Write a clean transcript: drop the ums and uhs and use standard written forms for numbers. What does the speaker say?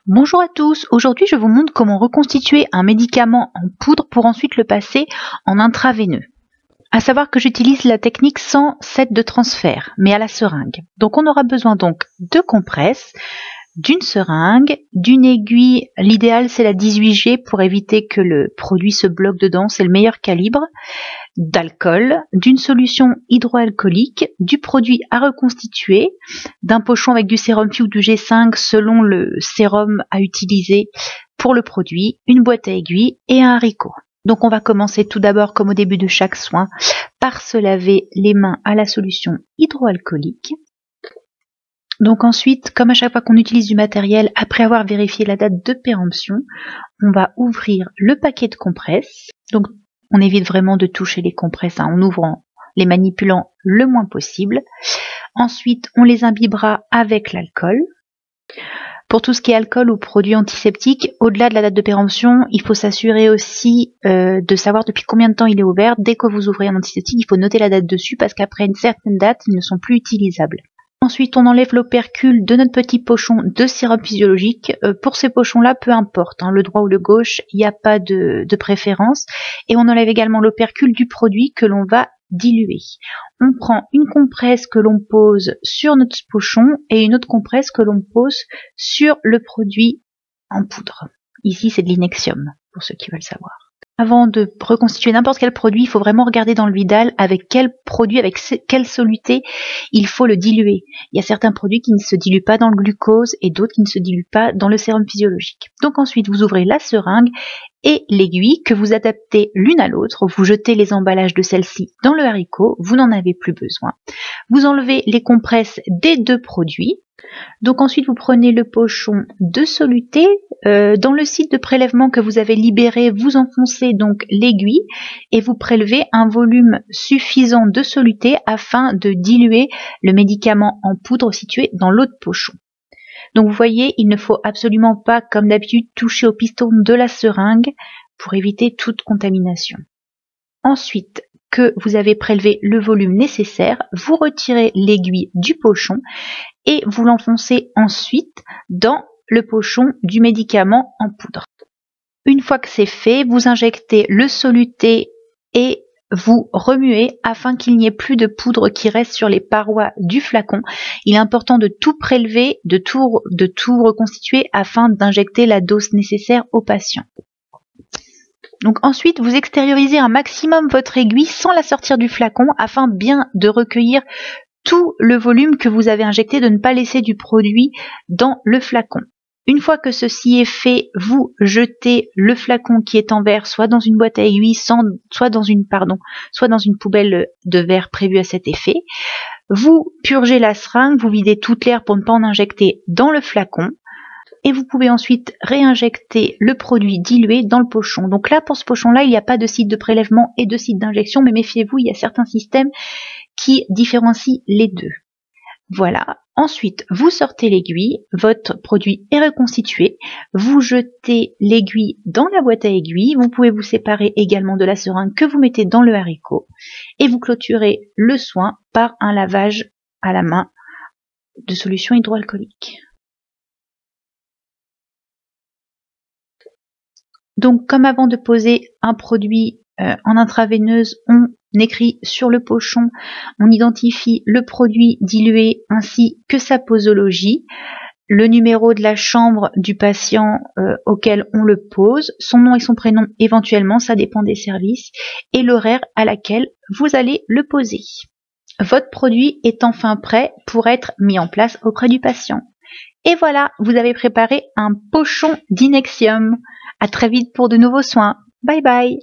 Bonjour à tous, aujourd'hui je vous montre comment reconstituer un médicament en poudre pour ensuite le passer en intraveineux. À savoir que j'utilise la technique sans set de transfert, mais à la seringue. Donc on aura besoin donc de compresses, d'une seringue, d'une aiguille, l'idéal c'est la 18G pour éviter que le produit se bloque dedans, c'est le meilleur calibre, d'alcool, d'une solution hydroalcoolique, du produit à reconstituer, d'un pochon avec du sérum Phi ou du G5 selon le sérum à utiliser pour le produit, une boîte à aiguilles et un haricot. Donc on va commencer tout d'abord, comme au début de chaque soin, par se laver les mains à la solution hydroalcoolique. Donc ensuite, comme à chaque fois qu'on utilise du matériel, après avoir vérifié la date de péremption, on va ouvrir le paquet de compresses. Donc on évite vraiment de toucher les compresses en ouvrant, les manipulant le moins possible. Ensuite, on les imbibera avec l'alcool. Pour tout ce qui est alcool ou produits antiseptiques, au-delà de la date de péremption, il faut s'assurer aussi de savoir depuis combien de temps il est ouvert. Dès que vous ouvrez un antiseptique, il faut noter la date dessus parce qu'après une certaine date, ils ne sont plus utilisables. Ensuite, on enlève l'opercule de notre petit pochon de sirop physiologique. Pour ces pochons-là, peu importe, le droit ou le gauche, il n'y a pas de préférence. Et on enlève également l'opercule du produit que l'on va diluer. On prend une compresse que l'on pose sur notre pochon et une autre compresse que l'on pose sur le produit en poudre. Ici, c'est de l'inexium, pour ceux qui veulent savoir. Avant de reconstituer n'importe quel produit, il faut vraiment regarder dans le Vidal avec quel produit, avec quelle soluté il faut le diluer. Il y a certains produits qui ne se diluent pas dans le glucose et d'autres qui ne se diluent pas dans le sérum physiologique. Donc ensuite, vous ouvrez la seringue et l'aiguille que vous adaptez l'une à l'autre. Vous jetez les emballages de celle-ci dans le haricot, vous n'en avez plus besoin. Vous enlevez les compresses des deux produits. Donc ensuite vous prenez le pochon de soluté, dans le site de prélèvement que vous avez libéré, vous enfoncez donc l'aiguille et vous prélevez un volume suffisant de soluté afin de diluer le médicament en poudre situé dans l'autre pochon. Donc vous voyez, il ne faut absolument pas, comme d'habitude, toucher au piston de la seringue pour éviter toute contamination. Ensuite, que vous avez prélevé le volume nécessaire, vous retirez l'aiguille du pochon et vous l'enfoncez ensuite dans le pochon du médicament en poudre. Une fois que c'est fait, vous injectez le soluté et vous remuez afin qu'il n'y ait plus de poudre qui reste sur les parois du flacon. Il est important de tout prélever, de tout reconstituer afin d'injecter la dose nécessaire au patient. Donc ensuite, vous extériorisez un maximum votre aiguille sans la sortir du flacon afin bien de recueillir tout le volume que vous avez injecté, de ne pas laisser du produit dans le flacon. Une fois que ceci est fait, vous jetez le flacon qui est en verre soit dans une boîte à aiguilles, soit dans une poubelle de verre prévue à cet effet. Vous purgez la seringue, vous videz toute l'air pour ne pas en injecter dans le flacon. Et vous pouvez ensuite réinjecter le produit dilué dans le pochon. Donc là, pour ce pochon-là, il n'y a pas de site de prélèvement et de site d'injection, mais méfiez-vous, il y a certains systèmes qui différencient les deux. Voilà. Ensuite, vous sortez l'aiguille, votre produit est reconstitué, vous jetez l'aiguille dans la boîte à aiguilles, vous pouvez vous séparer également de la seringue que vous mettez dans le haricot, et vous clôturez le soin par un lavage à la main de solution hydroalcoolique. Donc, comme avant de poser un produit en intraveineuse, on écrit sur le pochon, on identifie le produit dilué ainsi que sa posologie, le numéro de la chambre du patient auquel on le pose, son nom et son prénom éventuellement, ça dépend des services, et l'horaire à laquelle vous allez le poser. Votre produit est enfin prêt pour être mis en place auprès du patient. Et voilà, vous avez préparé un pochon d'inexium. À très vite pour de nouveaux soins. Bye bye.